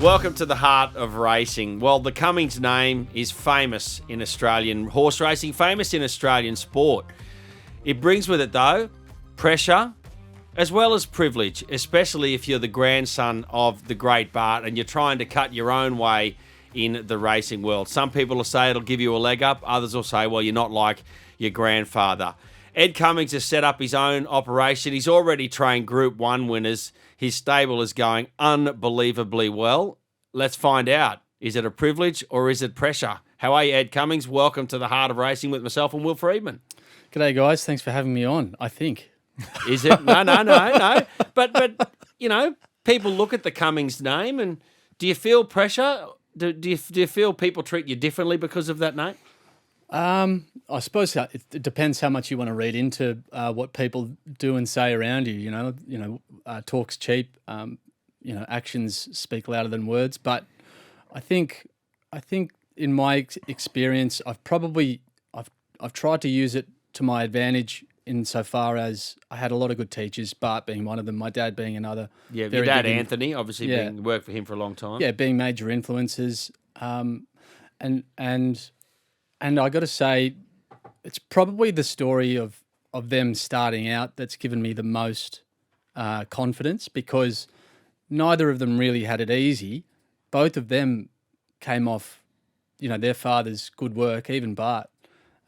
Welcome to the heart of racing. Well, the Cummings name is famous in Australian horse racing, famous in Australian sport. It brings with it, though, pressure as well as privilege, especially if you're the grandson of the great Bart and you're trying to cut your own way in the racing world. Some people will say it'll give you a leg up. Others will say, well, you're not like your grandfather. Ed Cummings has set up his own operation. He's already trained Group 1 winners. His stable is going unbelievably well. Let's find out. Is it a privilege or is it pressure? How are you, Ed Cummings? Welcome to the heart of racing with myself and Will Freedman. G'day, guys. Thanks for having me on, I think. Is it? No. But you know, people look at the Cummings name and do you feel pressure? Do you feel people treat you differently because of that name? I suppose it depends how much you want to read into what people do and say around you. Talk's cheap. Actions speak louder than words. But I think in my experience, I've tried to use it to my advantage insofar as I had a lot of good teachers, Bart being one of them, my dad being another. Yeah, your dad Anthony, obviously worked for him for a long time. Yeah, being major influences. And I got to say, it's probably the story of them starting out that's given me the most confidence, because neither of them really had it easy. Both of them came off, their father's good work. Even Bart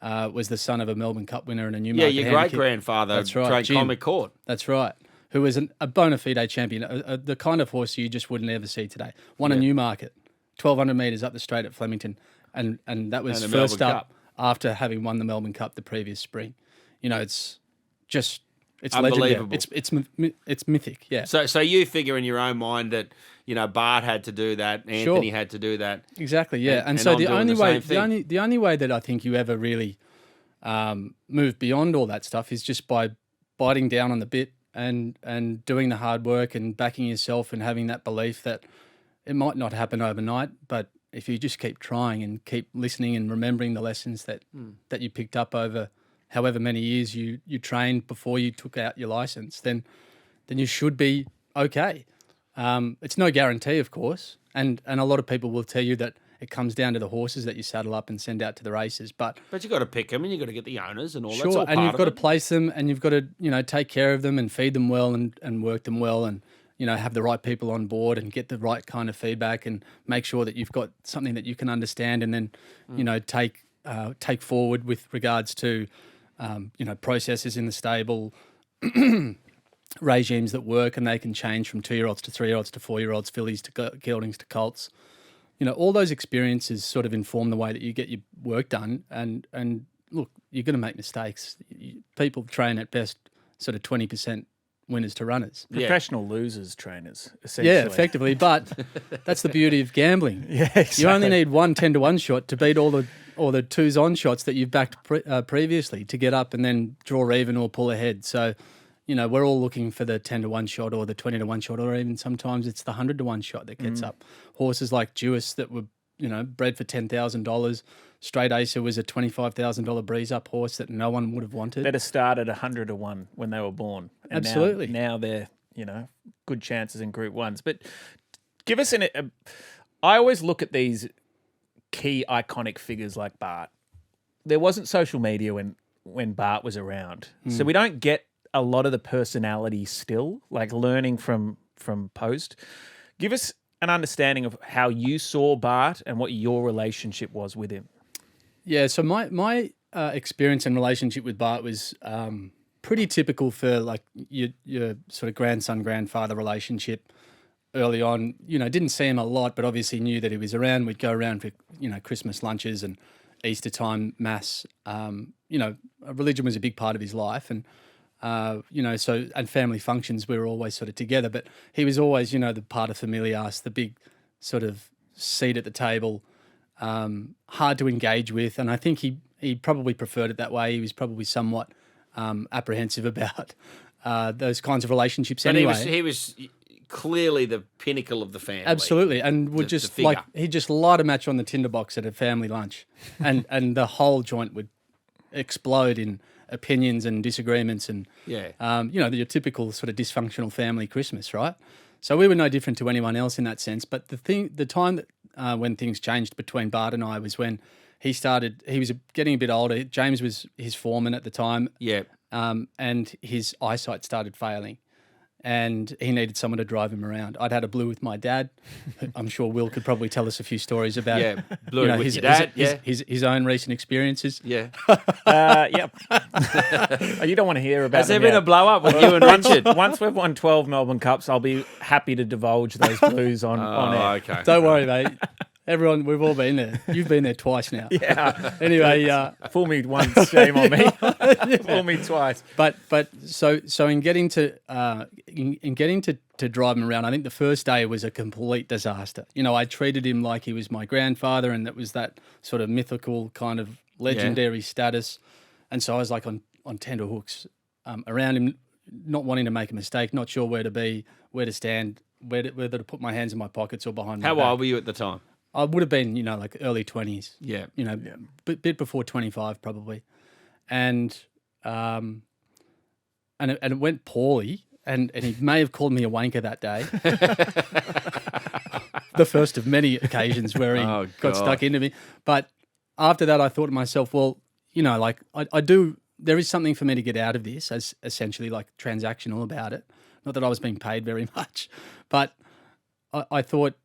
was the son of a Melbourne Cup winner and a Newmarket your great-grandfather trained Comic Court. That's right. Who was a bona fide champion, the kind of horse you just wouldn't ever see today. Won a Newmarket, 1,200 metres up the straight at Flemington. And that was first up after having won the Melbourne Cup the previous spring. It's unbelievable. Legendary. It's mythic. Yeah. So you figure in your own mind that Bart had to do that, Anthony had to do that. Exactly. Yeah. And so the only way that I think you ever really move beyond all that stuff is just by biting down on the bit and doing the hard work and backing yourself and having that belief that it might not happen overnight, but if you just keep trying and keep listening and remembering the lessons that you picked up over however many years you trained before you took out your license, then you should be okay. It's no guarantee, of course, and a lot of people will tell you that it comes down to the horses that you saddle up and send out to the races. But you've got to pick them and you've got to get the owners and all that. Sure, and you've got to place them and you've got to take care of them and feed them well and work them well and have the right people on board and get the right kind of feedback and make sure that you've got something that you can understand and then, take forward with regards to, processes in the stable, regimes that work, and they can change from 2-year-olds to 3-year-olds to 4-year-olds, fillies to geldings to colts. All those experiences sort of inform the way that you get your work done. And look, you're going to make mistakes. People train at best sort of 20% winners to runners. Professional losers trainers, essentially. Yeah, effectively. But that's the beauty of gambling. Yeah, exactly. You only need one 10-1 shot to beat all the 2s on shots that you've backed previously to get up and then draw even or pull ahead. So, we're all looking for the 10-1 shot or the 20-1 shot, or even sometimes it's the 100-1 shot that gets up. Horses like WWOS that were, bred for $10,000. Straight Acer was a $25,000 breeze up horse that no one would have wanted. They'd have started 100-1 when they were born. And absolutely. Now they're, good chances in Group 1s. But give us I always look at these key iconic figures like Bart. There wasn't social media when Bart was around. So we don't get a lot of the personality still, like learning from post. Give us an understanding of how you saw Bart and what your relationship was with him. Yeah, so my experience and relationship with Bart was pretty typical for like your sort of grandson-grandfather relationship early on. Didn't see him a lot, but obviously knew that he was around. We'd go around for, Christmas lunches and Easter time mass. Religion was a big part of his life and, and family functions, we were always sort of together, but he was always, the part of familias, the big sort of seat at the table, hard to engage with. And I think he probably preferred it that way. He was probably somewhat apprehensive about those kinds of relationships. But anyway. He was clearly the pinnacle of the family. Absolutely, and would he'd just light a match on the tinderbox at a family lunch, and the whole joint would explode in opinions and disagreements and your typical sort of dysfunctional family Christmas, right? So we were no different to anyone else in that sense. But the time that when things changed between Bart and I was when he was getting a bit older. James was his foreman at the time. Yeah. And his eyesight started failing. And he needed someone to drive him around. I'd had a blue with my dad. I'm sure Will could probably tell us a few stories about blue with your dad. His own recent experiences. Yeah. Yep. You don't want to hear about. Has there been a blow up with you and Richard? Once we've won 12 Melbourne Cups, I'll be happy to divulge those blues on air. Okay. Don't worry, mate. Everyone, we've all been there. You've been there twice now. Yeah. Anyway, fool me once, shame on me. Fool me twice. But so in getting to drive him around, I think the first day was a complete disaster. You know, I treated him like he was my grandfather, and that was that sort of mythical kind of legendary status. And so I was like on tenterhooks around him, not wanting to make a mistake, not sure where to be, where to stand, whether to put my hands in my pockets or behind my back. How old were you at the time? I would have been, like early 20s. Yeah. Bit before 25 probably. And it went poorly, and he may have called me a wanker that day. The first of many occasions where he got stuck into me. But after that, I thought to myself, well, I do, there is something for me to get out of this, as essentially like transactional about it. Not that I was being paid very much, but I thought,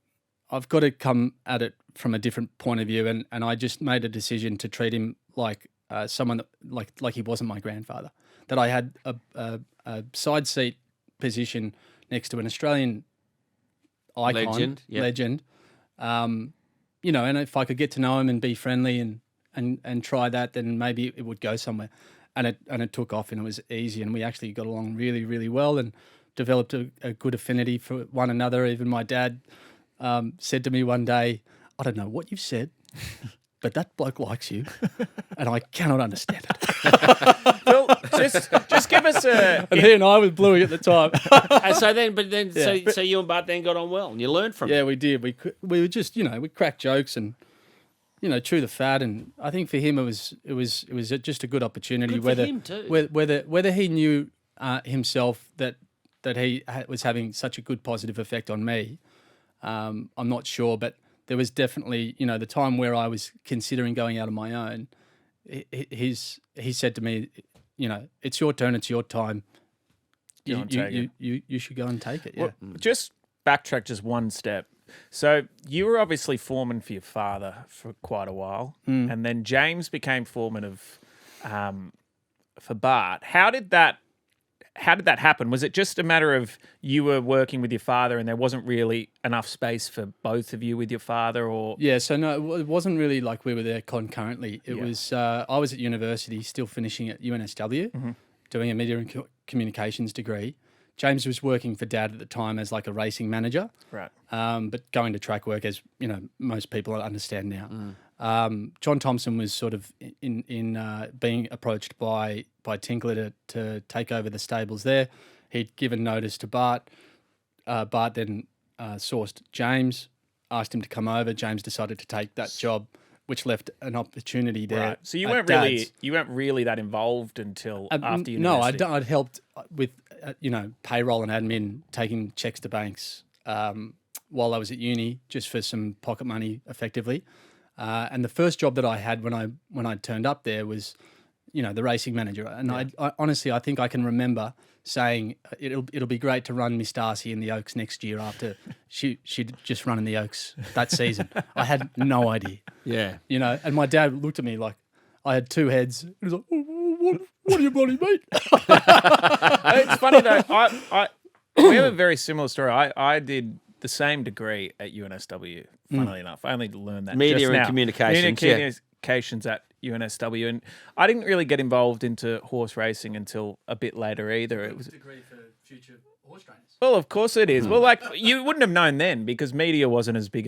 I've got to come at it from a different point of view, and I just made a decision to treat him like someone that, like he wasn't my grandfather. That I had a side seat position next to an Australian icon, legend. And if I could get to know him and be friendly and try that, then maybe it would go somewhere. And it took off, and it was easy, and we actually got along really, really well, and developed a good affinity for one another. Even my dad said to me one day, I don't know what you've said, but that bloke likes you, and I cannot understand it. Well, just give us a... And he and I was Bluey at the time. So you and Bart then got on well, and you learned from it. Yeah, we did. We were just, we cracked jokes and, chew the fat. And I think for him it was just a good opportunity. Good for him too. Whether he knew himself that he was having such a good positive effect on me, I'm not sure, but there was definitely, the time where I was considering going out on my own. He said to me, it's your turn, it's your time. You should go and take it. Yeah. Well, just backtrack just one step. So you were obviously foreman for your father for quite a while, and then James became foreman of for Bart. How did that happen? Was it just a matter of you were working with your father and there wasn't really enough space for both of you with your father, or? Yeah, so no, it wasn't really like we were there concurrently. It was, I was at university, still finishing at UNSW, doing a media and communications degree. James was working for Dad at the time as like a racing manager. Right. But going to track work, as, most people understand now. John Thompson was sort of in being approached by Tinkler to take over the stables there. He'd given notice to Bart. Bart then sourced James, asked him to come over. James decided to take that job, which left an opportunity there. Right. So you weren't really that involved until after university. No, I'd helped with payroll and admin, taking checks to banks while I was at uni, just for some pocket money, effectively. And the first job that I had when I turned up there was, the racing manager. And I honestly, I think I can remember saying it'll be great to run Miss Darcy in the Oaks next year after she'd just run in the Oaks that season. I had no idea. Yeah. And my dad looked at me like I had two heads. He was like, what do you bloody mean? It's funny though. We have a very similar story. I did the same degree at UNSW, funnily enough. I only learned that Media just and now. Communications. At UNSW, and I didn't really get involved into horse racing until a bit later either. It was a degree for future horse trainers. Well, of course it is. Well, like you wouldn't have known then because media wasn't as big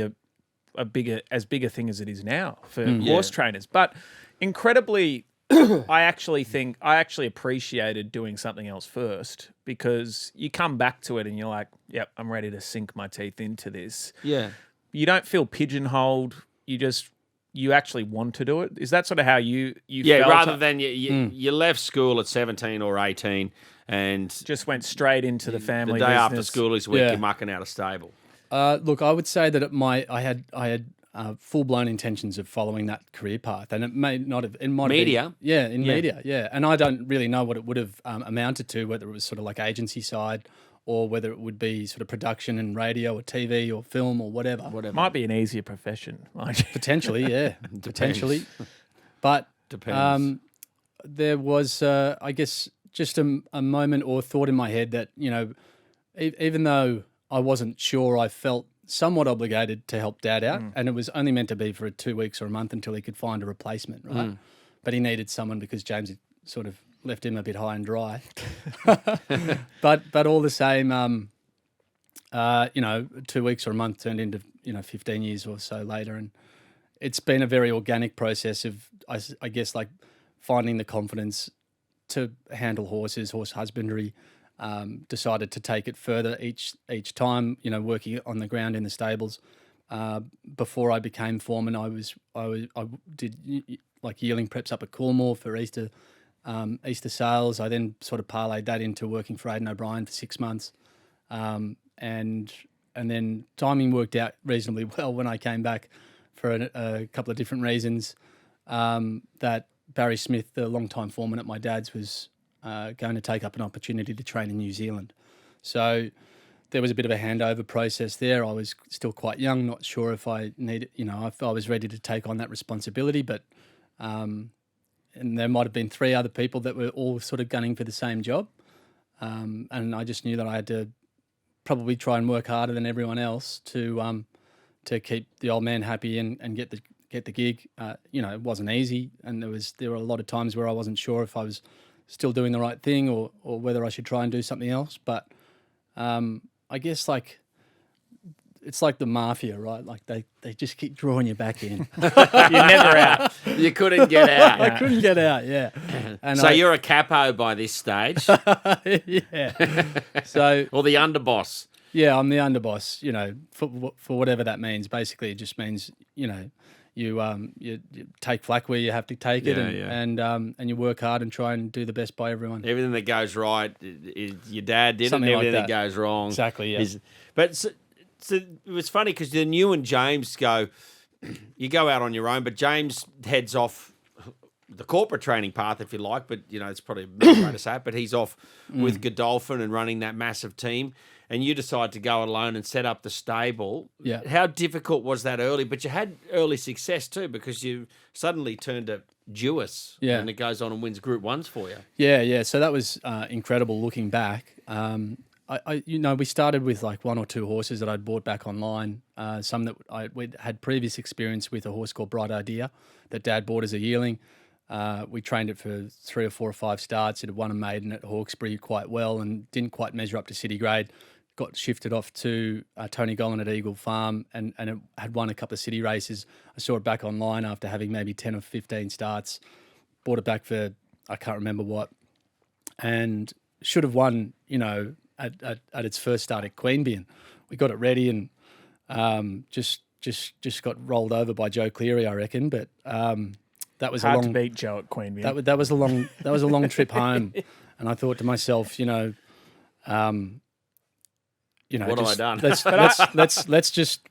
a bigger thing as it is now for horse trainers. But incredibly, I actually appreciated doing something else first, because you come back to it and you're like, yep, I'm ready to sink my teeth into this. Yeah. You don't feel pigeonholed. You just you actually want to do it? Is that sort of how you Yeah, felt? rather than you left school at 17 or 18 and Just went straight into the family the day after business. school is week, Yeah. you're mucking out a stable. Look, I would say that I had full blown intentions of following that career path, and it may not have. It might Media? have been, yeah, in media, yeah. And I don't really know what it would have amounted to, whether it was sort of like agency side, or whether it would be sort of production and radio or TV or film or whatever. Might be an easier profession. Potentially, yeah, potentially. But Depends. there was, I guess, just a moment or thought in my head that, even though I wasn't sure, I felt somewhat obligated to help Dad out, and it was only meant to be for 2 weeks or a month until he could find a replacement, right? But he needed someone because James had sort of left him a bit high and dry. but all the same, 2 weeks or a month turned into 15 years or so later, and it's been a very organic process of I guess like finding the confidence to handle horse husbandry. Decided to take it further each time, working on the ground in the stables. Before I became foreman, I did like yearling preps up at Coolmore for Easter sales. I then sort of parlayed that into working for Aidan O'Brien for 6 months, and then timing worked out reasonably well when I came back for a couple of different reasons. That Barry Smith, the longtime foreman at my dad's, was going to take up an opportunity to train in New Zealand. So there was a bit of a handover process there. I was still quite young, not sure if I needed, if I was ready to take on that responsibility, but and there might have been 3 other people that were all sort of gunning for the same job. And I just knew that I had to probably try and work harder than everyone else to keep the old man happy and get the gig. It wasn't easy, and there were a lot of times where I wasn't sure if I was still doing the right thing or whether I should try and do something else. But I guess like it's like the mafia, right? Like they just keep drawing you back in. You're never out. You couldn't get out. I couldn't get out, yeah. And So you're a capo by this stage, yeah. So or the underboss. yeah, I'm the underboss. For whatever that means. Basically, it just means you take flack where you have to take it, and you work hard and try and do the best by everyone. Everything that goes right, your dad did, Something and like everything that that. goes wrong. Exactly, yeah. But so it was funny because then you and James you go out on your own, but James heads off the corporate training path, if you like, but, it's probably a better way to say it, but he's off with Godolphin and running that massive team, and you decide to go alone and set up the stable. Yeah. How difficult was that early? But you had early success too, because you suddenly turned to WWOS, and it goes on and wins Group 1s for you. Yeah. So that was incredible looking back. We started with like 1 or 2 horses that I'd bought back online. Some that we'd had previous experience with, a horse called Bright Idea that Dad bought as a yearling. We trained it for 3 or 4 or 5 starts. It had won a maiden at Hawkesbury quite well and didn't quite measure up to city grade. Got shifted off to Tony Gollan at Eagle Farm and it had won a couple of city races. I saw it back online after having maybe 10 or 15 starts. Bought it back for, I can't remember what, and should have won, at its first start at Queanbeyan. We got it ready and just got rolled over by Joe Cleary, I reckon. But that was Hard a long to beat Joe at Queanbeyan. that was a long trip home, and I thought to myself, What have I done? Let's just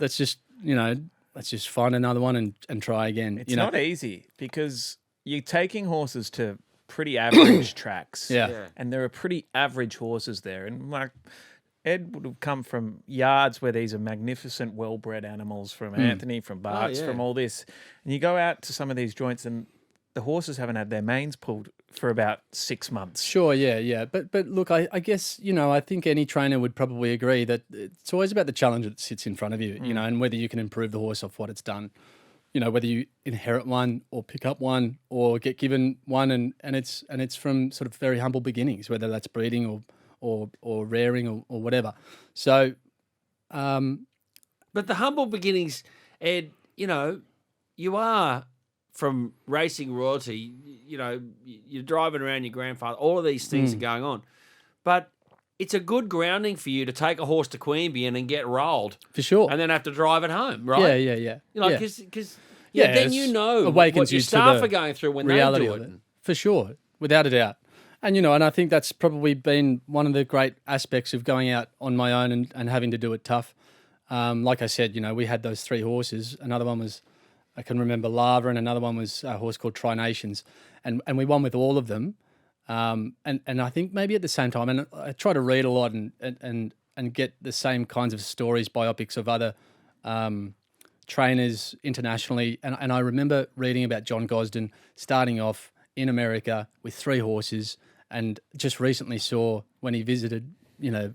find another one and try again. It's not easy because you're taking horses to pretty average tracks. Yeah. And there are pretty average horses there. And like Ed would have come from yards where these are magnificent, well-bred animals from Anthony, from Bart's, from all this. And you go out to some of these joints and the horses haven't had their manes pulled for about 6 months. Sure, yeah. But look, I guess, I think any trainer would probably agree that it's always about the challenge that sits in front of you, and whether you can improve the horse off what it's done. Whether you inherit one or pick up one or get given one and it's from sort of very humble beginnings, whether that's breeding or rearing or whatever. So But the humble beginnings, Ed, you are from racing royalty, you're driving around your grandfather, all of these things are going on. But it's a good grounding for you to take a horse to Queanbeyan and get rolled. for sure. And then have to drive it home, right? Yeah. Because Yeah, then it's you know awakens what your you to staff the are going through when they reality do of it. for sure, without a doubt. And and I think that's probably been one of the great aspects of going out on my own and having to do it tough. Like I said, we had those 3 horses. Another one was, I can remember, Lava, and another one was a horse called Tri Nations, and we won with all of them. And I think maybe at the same time, and I try to read a lot and get the same kinds of stories, biopics of other trainers internationally. And I remember reading about John Gosden starting off in America with 3 horses, and just recently saw when he visited,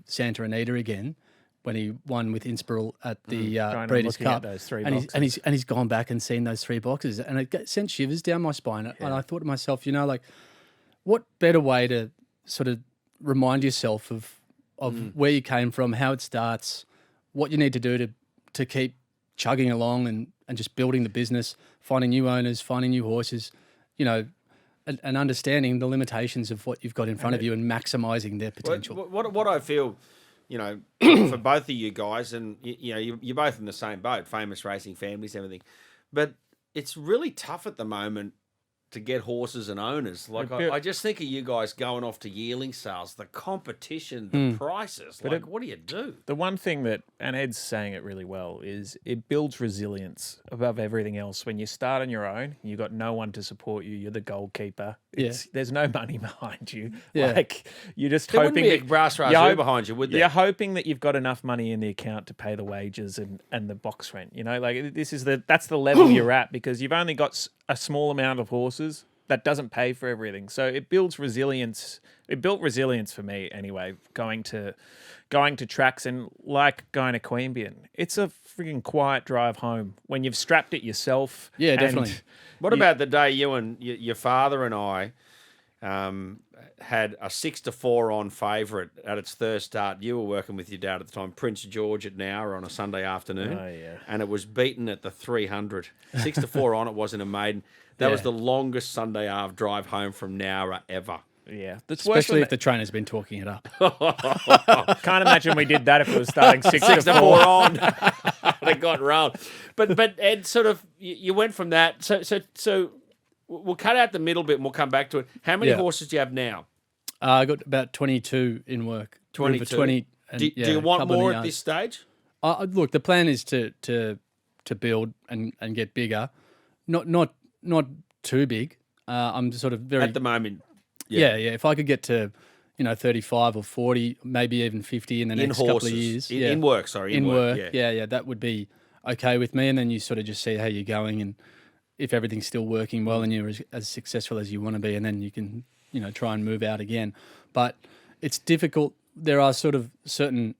Santa Anita again, when he won with Inspiral at the Breeders' Cup, those 3 and boxes. he's gone back and seen those 3 boxes, and it sent shivers down my spine. And I thought to myself, like, what better way to sort of remind yourself of where you came from, how it starts, what you need to do to keep chugging along and just building the business, finding new owners, finding new horses, and understanding the limitations of what you've got in front of you and maximising their potential. What I feel, for both of you guys, and you're both in the same boat, famous racing families, everything, but it's really tough at the moment to get horses and owners. Like, I just think of you guys going off to yearling sales, the competition, the prices. But what do you do? The one thing that, and Ed's saying it really well, is it builds resilience above everything else. When you start on your own, you've got no one to support you. You're the goalkeeper. There's no money behind you. Yeah. Like, you're just There hoping wouldn't be a brass razoo behind you, would there? You're hoping that you've got enough money in the account to pay the wages and the box rent. Like, that's the level you're at, because you've only got a small amount of horses. That doesn't pay for everything. So it builds resilience. It built resilience for me anyway, going to tracks, and like going to Queanbeyan. It's a freaking quiet drive home when you've strapped it yourself. Yeah, definitely. What about the day you and your father and I had a 6-4 on favourite at its third start? You were working with your dad at the time, Prince George at Nowra, on a Sunday afternoon. Oh, yeah. And it was beaten at the 300. 6-4 on, it wasn't a maiden. That was the longest Sunday Ave drive home from Nowra ever. Yeah. Especially if the trainer's been talking it up. Can't imagine we did that if it was starting 6-4 on. They got rolled. But Ed, sort of, you went from that. So we'll cut out the middle bit and we'll come back to it. How many horses do you have now? I got about 22 in work. 22. 20. And, do you want more at this stage? Look, the plan is to build and get bigger. Not too big. I'm sort of very... At the moment. Yeah. If I could get to, 35 or 40, maybe even 50 in the next couple of years. In work, sorry. In work. Yeah. That would be okay with me. And then you sort of just see how you're going, and if everything's still working well and you're as successful as you want to be, and then you can, try and move out again. But it's difficult. There are sort of certain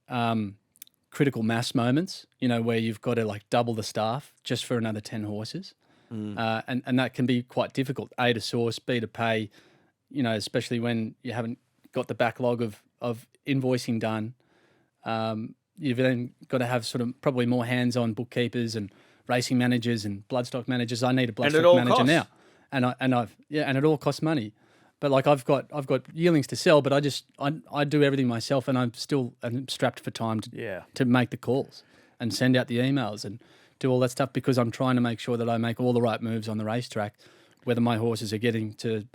critical mass moments, where you've got to like double the staff just for another 10 horses. And that can be quite difficult. A, to source, B, to pay, especially when you haven't got the backlog of invoicing done. You've then got to have sort of probably more hands-on bookkeepers and racing managers and bloodstock managers. I need a bloodstock manager now, and it all costs money. But like I've got yearlings to sell, but I do everything myself, and I'm strapped for time to make the calls and send out the emails and do all that stuff, because I'm trying to make sure that I make all the right moves on the racetrack, whether my horses are getting to,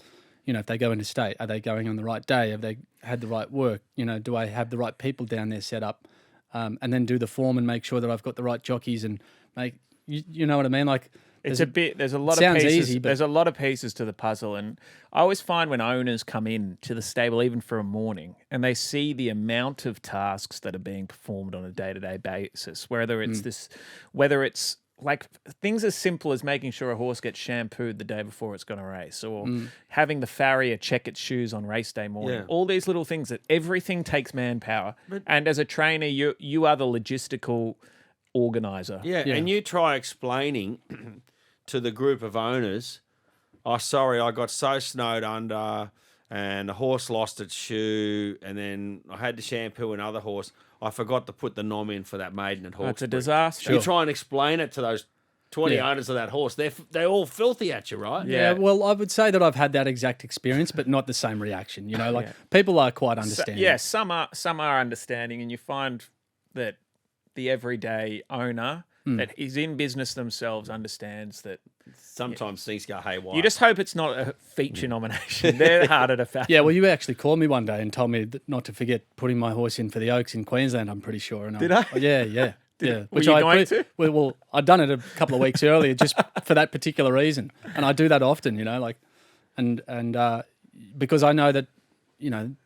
if they go into state, are they going on the right day? Have they had the right work? Do I have the right people down there set up? And then do the form and make sure that I've got the right jockeys and make, you know what I mean? Like, there's a lot of pieces. Easy, but there's a lot of pieces to the puzzle, and I always find when owners come in to the stable, even for a morning, and they see the amount of tasks that are being performed on a day-to-day basis, whether it's like things as simple as making sure a horse gets shampooed the day before it's going to race, or having the farrier check its shoes on race day morning. Yeah. All these little things that everything takes manpower, and as a trainer, you are the logistical organizer. Yeah, and you try explaining to the group of owners, sorry, I got so snowed under and the horse lost its shoe, and then I had to shampoo another horse. I forgot to put the nom in for that maiden at Hawkesbury. That's a disaster. You try and explain it to those 20 owners of that horse. They're all filthy at you, right? Yeah, well, I would say that I've had that exact experience, but not the same reaction. People are quite understanding. Some are understanding, and you find that the everyday owner that is in business themselves understands that. Sometimes things go haywire. You just hope it's not a feature nomination. They're harder to fathom. Yeah, well, you actually called me one day and told me not to forget putting my horse in for the Oaks in Queensland, I'm pretty sure. And Did I? Yeah. Yeah. Were you going to? Well, I'd done it a couple of weeks earlier just for that particular reason. And I do that often, and because I know that,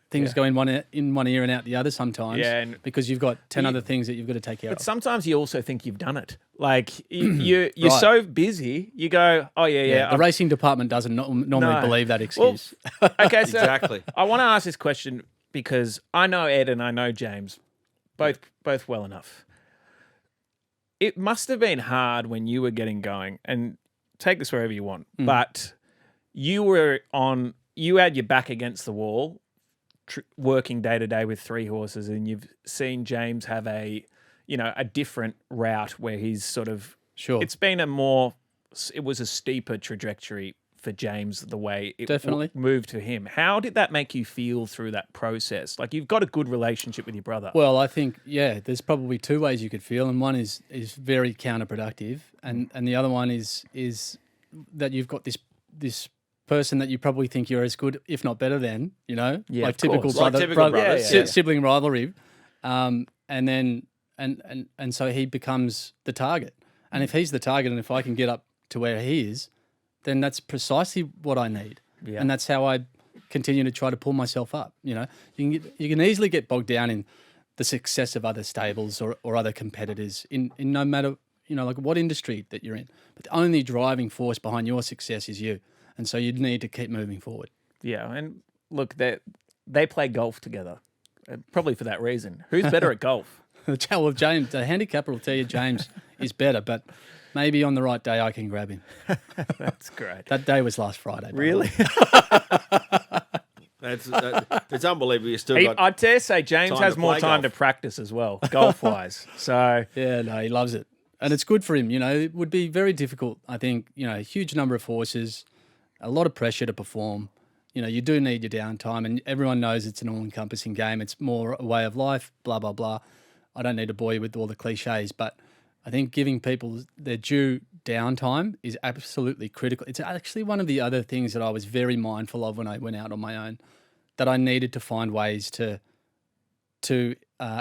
things go in one ear and out the other sometimes. Yeah, and because you've got 10 other things that you've got to take care of. But sometimes you also think you've done it. Like you're Right. so busy, you go, oh yeah. The racing department doesn't normally believe that excuse. Well, okay, so Exactly. I want to ask this question because I know Ed and I know James, both well enough. It must have been hard when you were getting going, and take this wherever you want, but you had your back against the wall, working day to day with 3 horses, and you've seen James have a different route where he's sort of Sure. It was a steeper trajectory for James the way it Definitely. moved to him. How did that make you feel through that process? Like you've got a good relationship with your brother. Well, I think, there's probably 2 ways you could feel, and one is very counterproductive, and the other one is that you've got this person that you probably think you're as good, if not better than, Yeah, like of typical course. brother, Like typical brothers, yeah. sibling rivalry, and so he becomes the target, and if he's the target, and if I can get up to where he is, then that's precisely what I need, and that's how I continue to try to pull myself up. You can easily get bogged down in the success of other stables or other competitors in no matter like what industry that you're in, but the only driving force behind your success is you, and so you need to keep moving forward. Yeah, and look, they play golf together, probably for that reason. Who's better at golf? Well, James, the handicapper will tell you James is better, but maybe on the right day I can grab him. That's great. That day was last Friday. by the Really? way. It's unbelievable. You still got. I dare say James time has to more play time golf. to practice as well, golf-wise. So Yeah, no, he loves it. And it's good for him. It would be very difficult, I think, a huge number of horses, a lot of pressure to perform. You do need your downtime, and everyone knows it's an all-encompassing game. It's more a way of life, blah, blah, blah. I don't need to bore you with all the cliches, but I think giving people their due downtime is absolutely critical. It's actually one of the other things that I was very mindful of when I went out on my own, that I needed to find ways to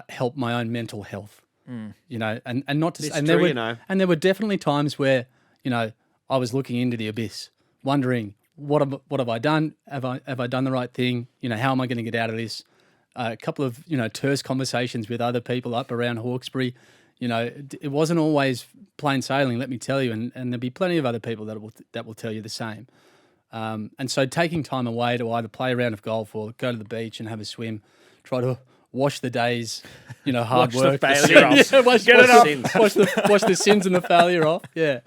help my own mental health. And not to It's and true, and there were definitely times where I was looking into the abyss, wondering what have I done? Have I done the right thing? How am I going to get out of this? A couple of terse conversations with other people up around Hawkesbury. It wasn't always plain sailing, let me tell you, and there'll be plenty of other people that will tell you the same. And so taking time away to either play a round of golf or go to the beach and have a swim, try to wash the days, hard Wash work. the failure off. Yeah, wash Get it the off. sins. Wash the sins and the failure off. Yeah,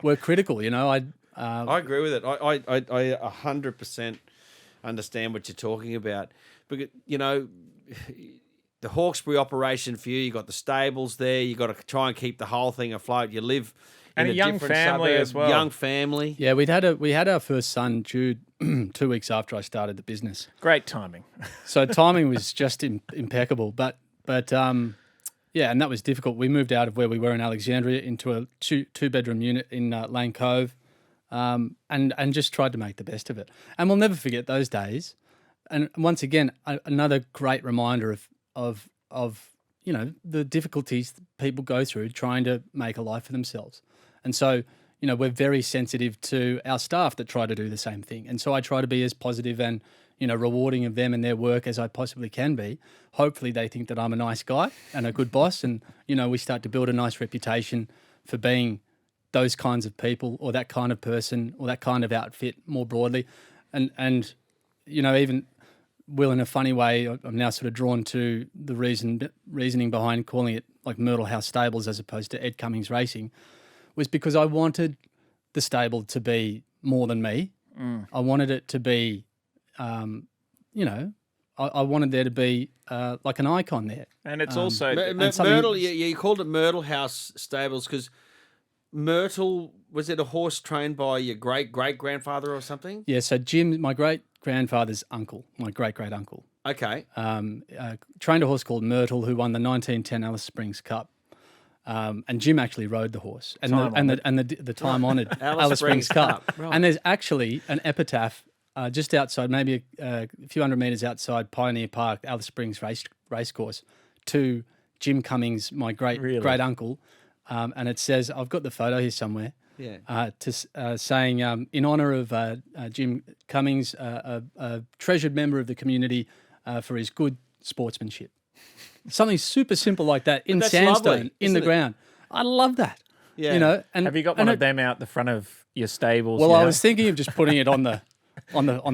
were critical. I agree with it. I 100% understand what you're talking about. Because, the Hawkesbury operation for you got the stables there. You got to try and keep the whole thing afloat. You live And in a young different family suburb, as well. Young family. Yeah, we had our first son, Jude, 2 weeks after I started the business. great timing. So timing was just impeccable. But and that was difficult. We moved out of where we were in Alexandria into a two-bedroom unit in Lane Cove, and just tried to make the best of it. And we'll never forget those days. And once again, another great reminder of the difficulties people go through trying to make a life for themselves. And so, we're very sensitive to our staff that try to do the same thing. And so I try to be as positive and, rewarding of them and their work as I possibly can be. Hopefully they think that I'm a nice guy and a good boss, and, we start to build a nice reputation for being those kinds of people or that kind of person or that kind of outfit more broadly. And even Will, in a funny way, I'm now sort of drawn to the reasoning behind calling it like Myrtle House Stables as opposed to Ed Cummings Racing, was because I wanted the stable to be more than me. I wanted it to be, I wanted there to be like an icon there. And it's also Myrtle, you called it Myrtle House Stables because Myrtle, was it a horse trained by your great-great-grandfather or something? Yeah, so Jim, my great-grandfather's uncle, my great-great-uncle, Okay. trained a horse called Myrtle who won the 1910 Alice Springs Cup. And Jim actually rode the horse, and the time honoured Alice Springs Cup. Right. And there's actually an epitaph just outside, maybe a few hundred metres outside Pioneer Park, Alice Springs racecourse, to Jim Cummings, my great uncle, and it says, I've got the photo here somewhere. Yeah. Saying in honour of Jim Cummings, a treasured member of the community for his good sportsmanship. Something super simple like that in that's sandstone lovely, in the isn't it? ground. I love that. Yeah. You know, and Have you got one of them out the front of your stables? Well, you I know? was thinking of just putting it on the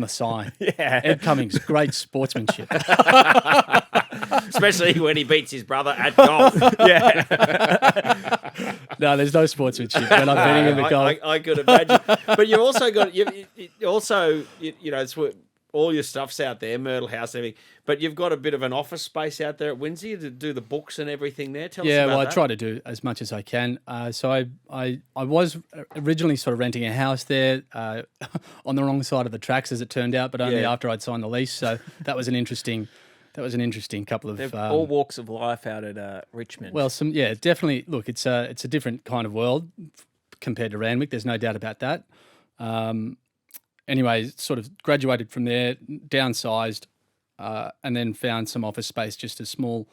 sign. Yeah. Ed Cummings, great sportsmanship. Especially when he beats his brother at golf. No, there's no sportsmanship when I'm betting in the golf. I could imagine. But you've also got you know, it's all your stuff's out there, Myrtle House, and everything. But you've got a bit of an office space out there at Windsor to do the books and everything there. Tell us about I that. try to do as much as I can. So I was originally sort of renting a house there on the wrong side of the tracks, as it turned out, but only after I'd signed the lease. So that was an interesting couple of all walks of life out at Richmond. Well, definitely. Look, it's a different kind of world compared to Randwick. There's no doubt about that. Anyway, sort of graduated from there, downsized, and then found some office space, just a small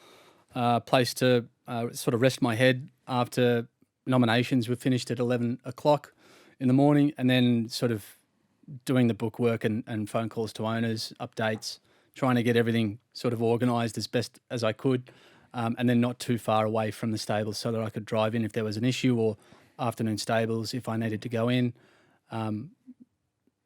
place to sort of rest my head after nominations were finished at 11 o'clock in the morning, and then sort of doing the bookwork and phone calls to owners, updates, trying to get everything sort of organised as best as I could, and then not too far away from the stables so that I could drive in if there was an issue, or afternoon stables if I needed to go in. And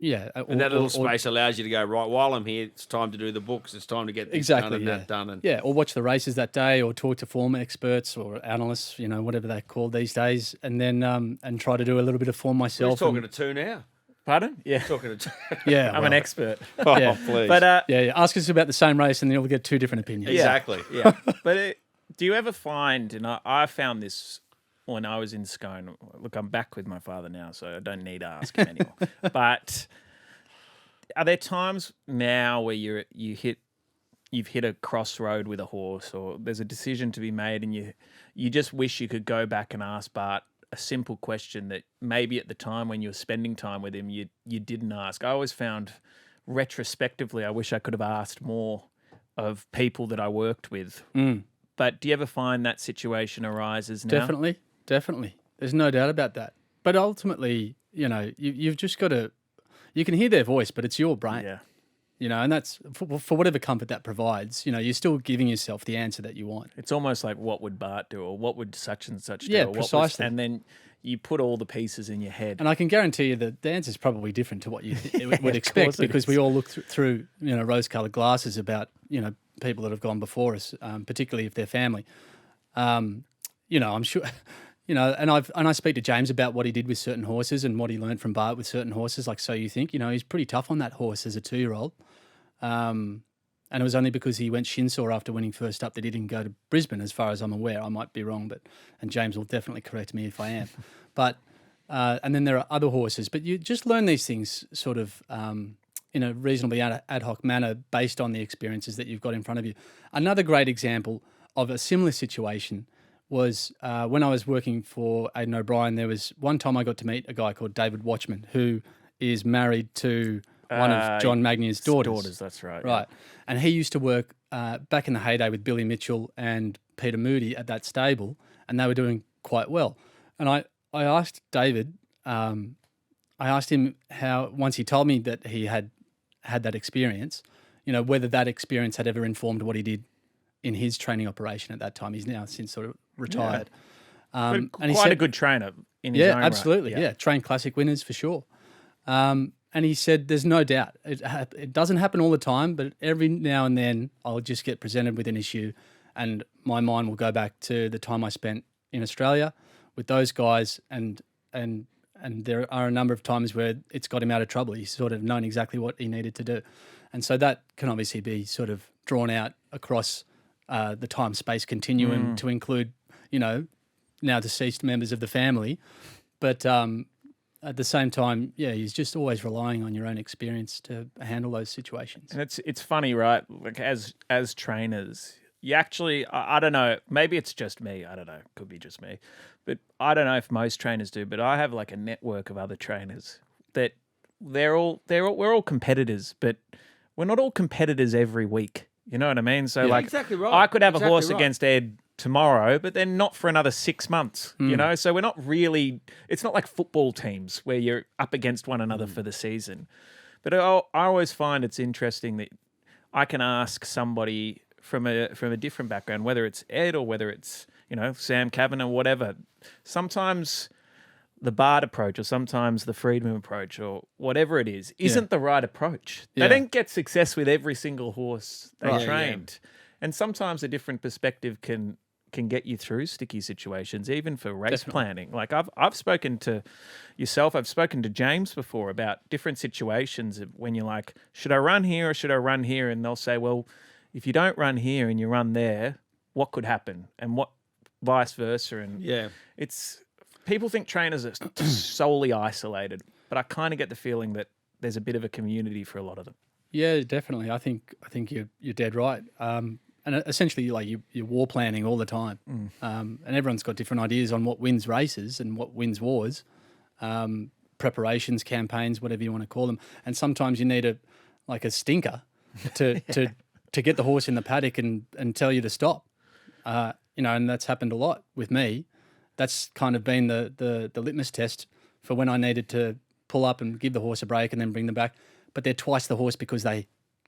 that little space allows you to go, right, while I'm here, it's time to do the books, it's time to get this done and that done. And or watch the races that day, or talk to form experts or analysts, whatever they're called these days, and then and try to do a little bit of form myself. We're talking to two now. Pardon? Yeah. Talking to two. I'm an expert. Yeah. Please. But ask us about the same race and then you'll get two different opinions. Exactly. Yeah. But do you ever find, and I found this when I was in Scone, look, I'm back with my father now, so I don't need to ask him anymore. But are there times now where you've hit a crossroad with a horse, or there's a decision to be made, and you just wish you could go back and ask Bart a simple question that maybe at the time when you were spending time with him you didn't ask? I always found, retrospectively, I wish I could have asked more of people that I worked with. But do you ever find that situation arises now? Definitely. There's no doubt about that. But ultimately, you've just got to, you can hear their voice, but it's your brain. Yeah. And that's for whatever comfort that provides. You're still giving yourself the answer that you want. It's almost like, what would Bart do, or what would such and such do? Yeah, or precisely. And then you put all the pieces in your head. And I can guarantee you that the answer is probably different to what you would expect, because we all look through rose-coloured glasses about people that have gone before us, particularly if they're family. I'm sure. And I speak to James about what he did with certain horses and what he learned from Bart with certain horses. Like So You Think, he's pretty tough on that horse as a 2-year-old. And it was only because he went shin sore after winning first up that he didn't go to Brisbane, as far as I'm aware. I might be wrong, and James will definitely correct me if I am. But and then there are other horses. But you just learn these things sort of in a reasonably ad hoc manner based on the experiences that you've got in front of you. Another great example of a similar situation was when I was working for Aidan O'Brien. There was one time I got to meet a guy called David Watchman, who is married to one of John Magnier's daughters. That's right. Right. And he used to work back in the heyday with Billy Mitchell and Peter Moody at that stable, and they were doing quite well. And I asked David, I asked him how, once he told me that he had that experience, whether that experience had ever informed what he did in his training operation at that time. He's now since sort of retired. And he quite said, a good trainer in his own right. Absolutely. Yeah, trained classic winners for sure. And he said, there's no doubt. It doesn't happen all the time, but every now and then I'll just get presented with an issue and my mind will go back to the time I spent in Australia with those guys, and there are a number of times where it's got him out of trouble. He's sort of known exactly what he needed to do. And so that can obviously be sort of drawn out across the time-space continuum to include, now deceased members of the family. But at the same time, he's just always relying on your own experience to handle those situations. And it's funny, right? Like as trainers, you actually, I don't know, maybe it's just me. I don't know. Could be just me. But I don't know if most trainers do, but I have like a network of other trainers that we're all competitors, but we're not all competitors every week. You know what I mean? So like, exactly right. I could have a Exactly horse right. against Ed tomorrow, but then not for another 6 months, you know? So we're not really, it's not like football teams where you're up against one another for the season. But I always find it's interesting that I can ask somebody from a different background, whether it's Ed or whether it's, you know, Sam Cavan or whatever. Sometimes the Bart approach or sometimes the Freedman approach or whatever it is isn't the right approach. Yeah. They don't get success with every single horse they Right. trained. And sometimes a different perspective can get you through sticky situations, even for race planning. Like I've spoken to yourself, I've spoken to James before about different situations when you're like, should I run here or should I run here? And they'll say, well, if you don't run here and you run there, what could happen? And what vice versa. And it's people think trainers are solely isolated, but I kind of get the feeling that there's a bit of a community for a lot of them. Yeah, definitely. I think you're dead right. And essentially, like you're war planning all the time, and everyone's got different ideas on what wins races and what wins wars, preparations, campaigns, whatever you want to call them. And sometimes you need a stinker to get the horse in the paddock and tell you to stop. You know, and that's happened a lot with me. That's kind of been the litmus test for when I needed to pull up and give the horse a break and then bring them back. But they're twice the horse because they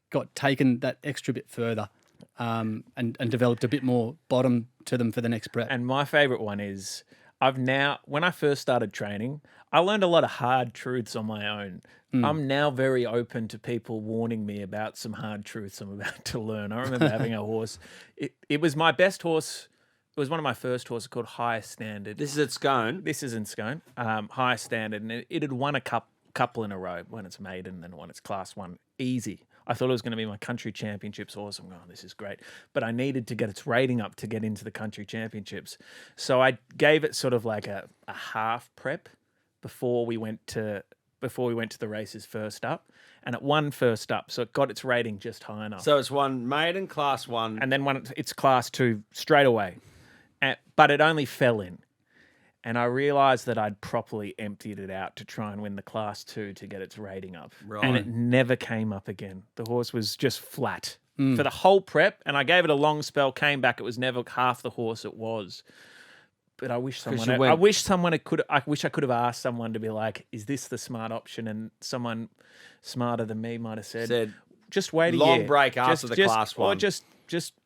got taken that extra bit further. And developed a bit more bottom to them for the next prep. And my favourite one is when I first started training, I learned a lot of hard truths on my own. I'm now very open to people warning me about some hard truths I'm about to learn. I remember having a horse. It was my best horse. It was one of my first horses called Highest Standard. This is at Scone. This is in Scone. Highest Standard. And it had won a couple in a row when it's maiden and when it's class one. Easy. I thought it was going to be my country championships horse. I'm going, this is great. But I needed to get its rating up to get into the country championships. So I gave it sort of like a half prep before we went to the races first up. And it won first up. So it got its rating just high enough. So it's won maiden, class one. And then won its class two straight away. But it only fell in. And I realised that I'd properly emptied it out to try and win the class two to get its rating up. Right. And it never came up again. The horse was just flat for the whole prep. And I gave it a long spell, came back. It was never half the horse it was. But I wish I could have asked someone to be like, is this the smart option? And someone smarter than me might have said just wait a year. Long break after the class one. Or just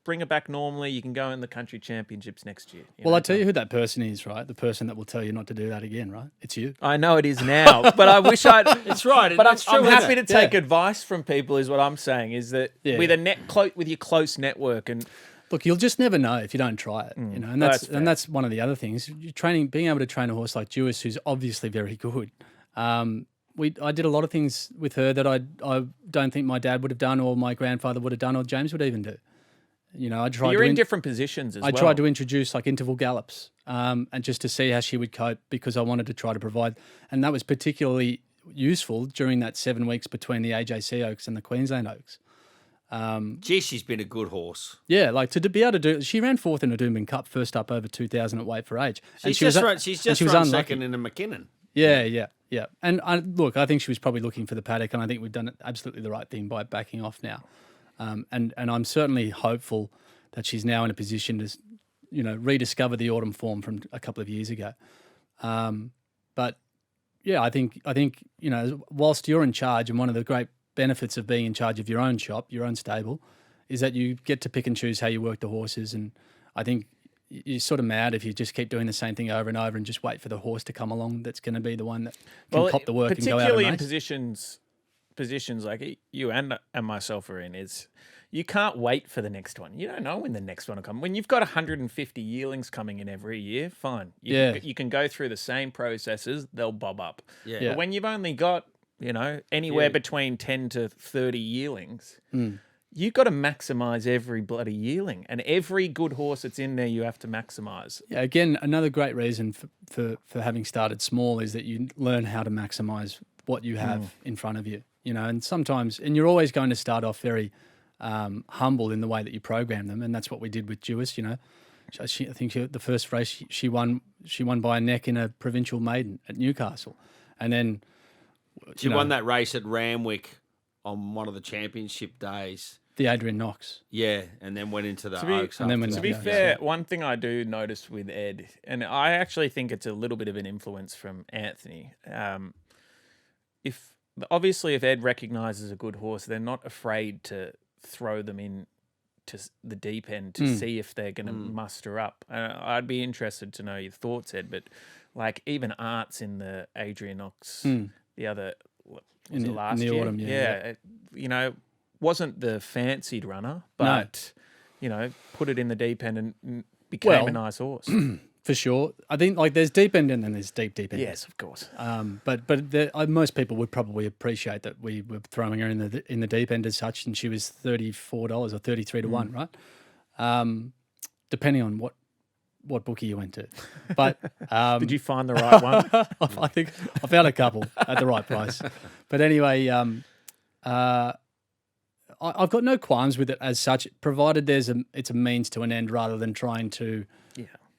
bring it back normally. You can go in the country championships next year. Well, I tell you who that person is, right? The person that will tell you not to do that again, right? It's you. I know it is now, but I wish I'd... It's right. But It's true, I'm isn't happy it? to take advice from people is what I'm saying, is that Yeah. with your close network and... Look, you'll just never know if you don't try it, you know, and That's fair. that's one of the other things. Being able to train a horse like Jewess, who's obviously very good. I did a lot of things with her that I don't think my dad would have done, or my grandfather would have done, or James would even do. You know, I tried. You're in different positions as well. I tried to introduce like interval gallops, and just to see how she would cope, because I wanted to try to provide, and that was particularly useful during that 7 weeks between the AJC Oaks and the Queensland Oaks. Gee, she's been a good horse. Yeah, like to be able to do. She ran fourth in a Doomben Cup, first up over 2,000 at weight for age. She's just run second in a McKinnon. Yeah. And I think she was probably looking for the paddock, and I think we've done absolutely the right thing by backing off now. And I'm certainly hopeful that she's now in a position to, you know, rediscover the autumn form from a couple of years ago. But yeah, I think you know, whilst you're in charge, and one of the great benefits of being in charge of your own shop, your own stable, is that you get to pick and choose how you work the horses. And I think you're sort of mad if you just keep doing the same thing over and over and just wait for the horse to come along that's going to be the one that can cop the work and go out and particularly race. in positions like you and myself are in, is you can't wait for the next one. You don't know when the next one will come. When you've got 150 yearlings coming in every year, fine. You can go through the same processes, they'll bob up. Yeah. But when you've only got, you know, anywhere between 10 to 30 yearlings, you've got to maximise every bloody yearling. And every good horse that's in there, you have to maximise. Yeah, again, another great reason for having started small is that you learn how to maximise what you have in front of you. You know, and sometimes, and you're always going to start off very humble in the way that you program them, and that's what we did with WWOS. I think the first race she won by a neck in a provincial maiden at Newcastle, and then she won that race at Randwick on one of the championship days. The Adrian Knox. Yeah, and then went into the Oaks. To be fair, one thing I do notice with Ed, and I actually think it's a little bit of an influence from Anthony. If Ed recognises a good horse, they're not afraid to throw them in to the deep end to see if they're going to muster up. I'd be interested to know your thoughts, Ed. But like even Arts in the Adrian Knox, the other last year, autumn, wasn't the fancied runner, but put it in the deep end and became a nice horse. For sure. I think like there's deep end and then there's deep end. Yes, of course. But most people would probably appreciate that we were throwing her in the deep end as such, and she was $34 or $33 to 1, right? Depending on what bookie you went to. But did you find the right one? I think I found a couple at the right price. But anyway, I've got no qualms with it as such, provided it's a means to an end rather than trying to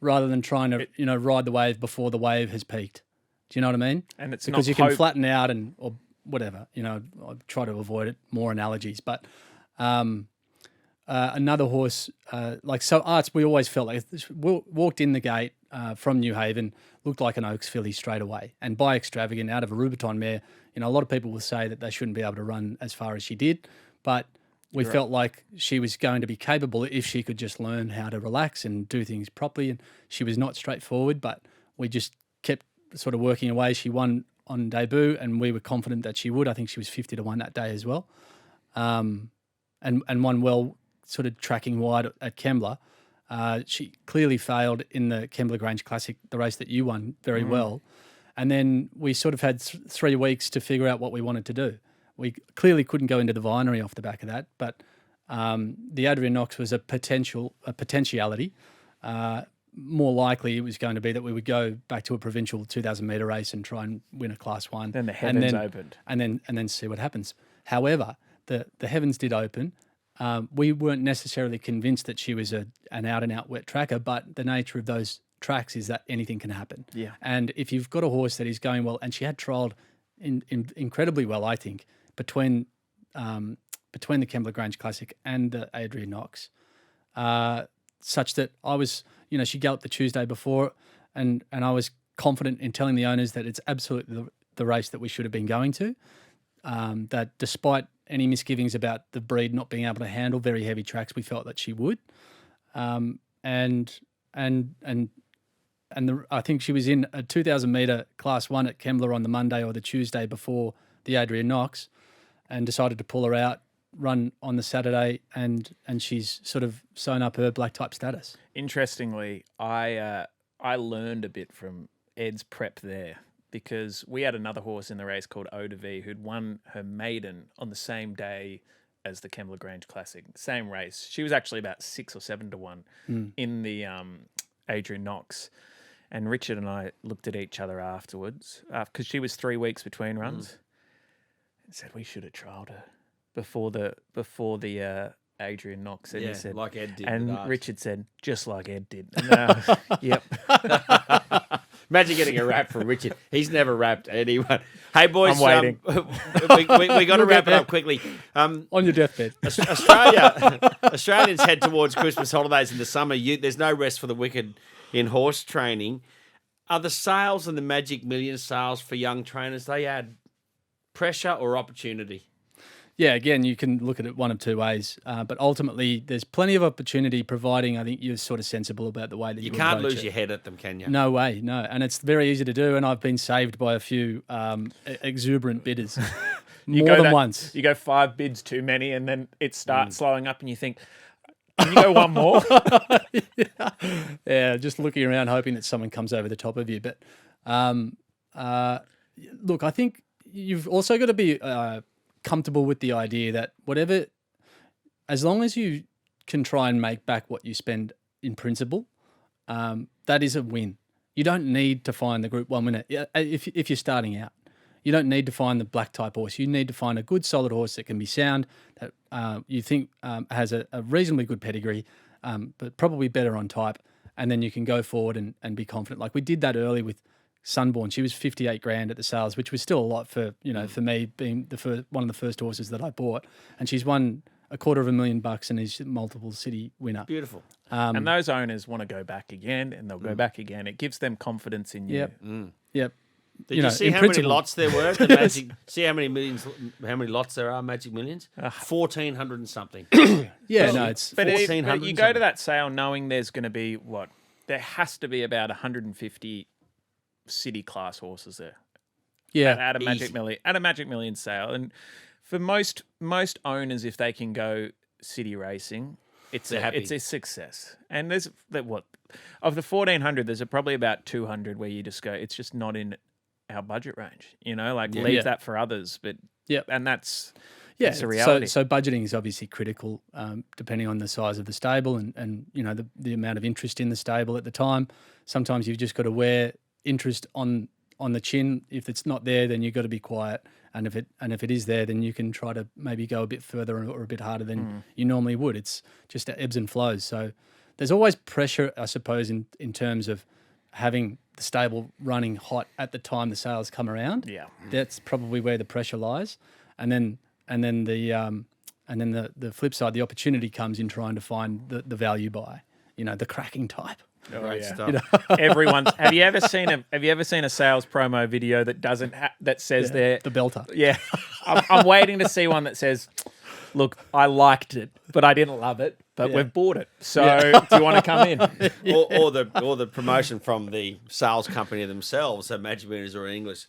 ride the wave before the wave has peaked. Do you know what I mean? And it's because not you can flatten out or whatever. I try to avoid it, more analogies. But another horse Arts, we always felt like walked in the gate from New Haven, looked like an Oaks filly straight away, and by Extravagant out of a Rubiton mare. A lot of people will say that they shouldn't be able to run as far as she did. But we felt like she was going to be capable if she could just learn how to relax and do things properly. And she was not straightforward, but we just kept sort of working away. She won on debut, and we were confident that she would. I think she was 50 to 1 that day as well. And won well, sort of tracking wide at Kembla. She clearly failed in the Kembla Grange Classic, the race that you won very well. And then we sort of had 3 weeks to figure out what we wanted to do. We clearly couldn't go into the vinery off the back of that, but the Adrian Knox was a potentiality. More likely it was going to be that we would go back to a provincial 2,000 metre race and try and win a Class 1. Then the heavens opened. And then see what happens. However, the heavens did open. We weren't necessarily convinced that she was an out-and-out wet tracker, but the nature of those tracks is that anything can happen. Yeah. And if you've got a horse that is going well, and she had trialled incredibly well, I think, between the Kembla Grange Classic and the Adrian Knox, such that I was, she galloped the Tuesday before, and I was confident in telling the owners that it's absolutely the race that we should have been going to. That despite any misgivings about the breed not being able to handle very heavy tracks, we felt that she would. I think she was in a 2,000 metre Class 1 at Kembla on the Monday or the Tuesday before the Adrian Knox, and decided to pull her out, run on the Saturday, and she's sort of sewn up her black type status. Interestingly, I learned a bit from Ed's prep there, because we had another horse in the race called Eau de Vie who'd won her maiden on the same day as the Kembla Grange Classic, same race. She was actually about 6 or 7 to 1 in the Adrian Knox. And Richard and I looked at each other afterwards, because she was 3 weeks between runs, and said we should have trialled her before the Adrian Knox. And he said, like Ed did. And Richard said, just like Ed did. And, yep. Imagine getting a rap from Richard. He's never rapped anyone. Hey, boys. I'm waiting. We got to wrap it up quickly. On your deathbed. Australians head towards Christmas holidays in the summer. There's no rest for the wicked in horse training. Are the sales and the Magic Millions sales for young trainers, they add pressure or opportunity? Yeah, again, you can look at it one of two ways, but ultimately there's plenty of opportunity, providing I think you're sort of sensible about the way that you can't lose your head at them, can you? No way, no. And it's very easy to do, and I've been saved by a few exuberant bidders more than once. You go 5 bids too many, and then it starts slowing up, and you think, can you go one more? Yeah, just looking around hoping that someone comes over the top of you. But look, I think you've also got to be comfortable with the idea that as long as you can try and make back what you spend in principle, that is a win. You don't need to find the Group 1 winner if you're starting out. You don't need to find the black type horse. You need to find a good solid horse that can be sound, that you think has a reasonably good pedigree, but probably better on type. And then you can go forward and be confident. Like we did that early with Sunborn. She was 58 grand at the sales, which was still a lot for, for me being one of the first horses that I bought. And she's won $250,000 and is multiple city winner. Beautiful. And those owners want to go back again, and they'll go back again. It gives them confidence in you. Yep. Yep. Did you see how many lots there were? The Magic, see how many lots there are? Magic Millions, 1,400 and something. Yeah, no, it's. But you go to that sale knowing there's going to be what? There has to be about 150 city class horses there. Yeah, at a Magic Millions sale, and for most owners, if they can go city racing, it's a success. And there's what of the 1,400, there's probably about 200 where you just go, it's just not in our budget range, leave that for others. But and that's a reality. So budgeting is obviously critical, depending on the size of the stable and the amount of interest in the stable at the time. Sometimes you've just got to wear interest on the chin. If it's not there, then you've got to be quiet. And if it is there, then you can try to maybe go a bit further or a bit harder than you normally would. It's just ebbs and flows. So there's always pressure, I suppose, in terms of having the stable running hot at the time the sales come around. Yeah, that's probably where the pressure lies. And then the flip side, the opportunity comes in trying to find the value buy. The cracking type. Great stuff. Everyone's. Have you ever seen a sales promo video that doesn't that says there the belter? Yeah, I'm waiting to see one that says, "Look, I liked it, but I didn't love it, but we've bought it. So do you want to come in?" or the promotion from the sales company themselves. So Magic Millions are in English.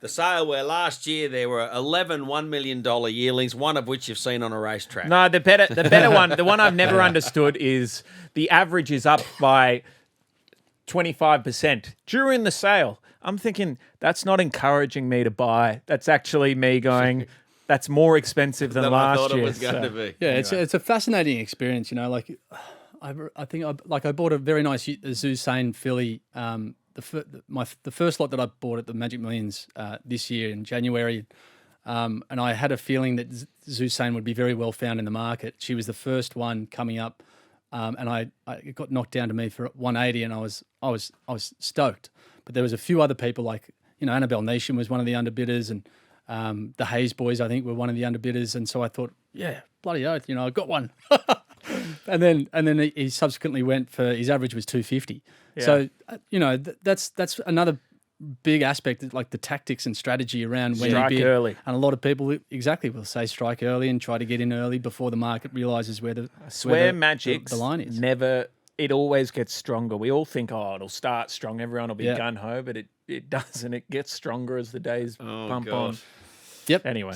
The sale where last year there were 11 $1 million yearlings, one of which you've seen on a racetrack. No, the better one, the one I've never understood is the average is up by 25% during the sale. I'm thinking that's not encouraging me to buy. That's actually me going, that's more expensive than last I thought year. It was going to be. Yeah, anyway. It's a fascinating experience. I think I bought a very nice Zuzane filly. The first lot that I bought at the Magic Millions this year in January, and I had a feeling that Zuzane would be very well found in the market. She was the first one coming up, and it got knocked down to me for 180, and I was stoked. But there was a few other people like Annabelle Neesham was one of the underbidders, and the Hayes boys I think were one of the underbidders, and so I thought, yeah, bloody oath, I got one. And then he subsequently went for his average was 250. Yeah. So that's another big aspect, like the tactics and strategy around when strike you bid. Early. And a lot of people will say strike early and try to get in early before the market realizes where the Magic's the line is. It always gets stronger. We all think, it'll start strong. Everyone will be gun ho, but it doesn't. It gets stronger as the days pump on. Yep. Anyway.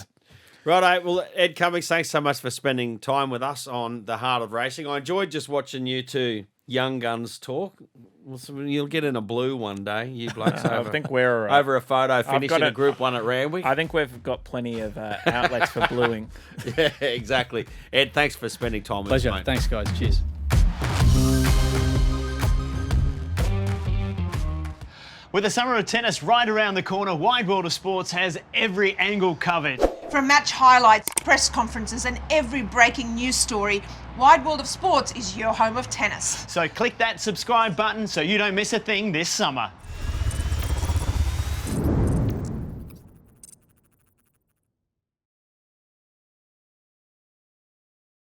Righto. Well, Ed Cummings, thanks so much for spending time with us on the Heart of Racing. I enjoyed just watching you two young guns talk. Well, so you'll get in a blue one day, you blokes. I think we're over a photo finish in a Group 1 at Randwick. I think we've got plenty of outlets for bluing. Yeah, exactly. Ed, thanks for spending time with us, mate. Thanks, guys. Cheers. With the summer of tennis right around the corner, Wide World of Sports has every angle covered. From match highlights, press conferences and every breaking news story, Wide World of Sports is your home of tennis. So click that subscribe button so you don't miss a thing this summer.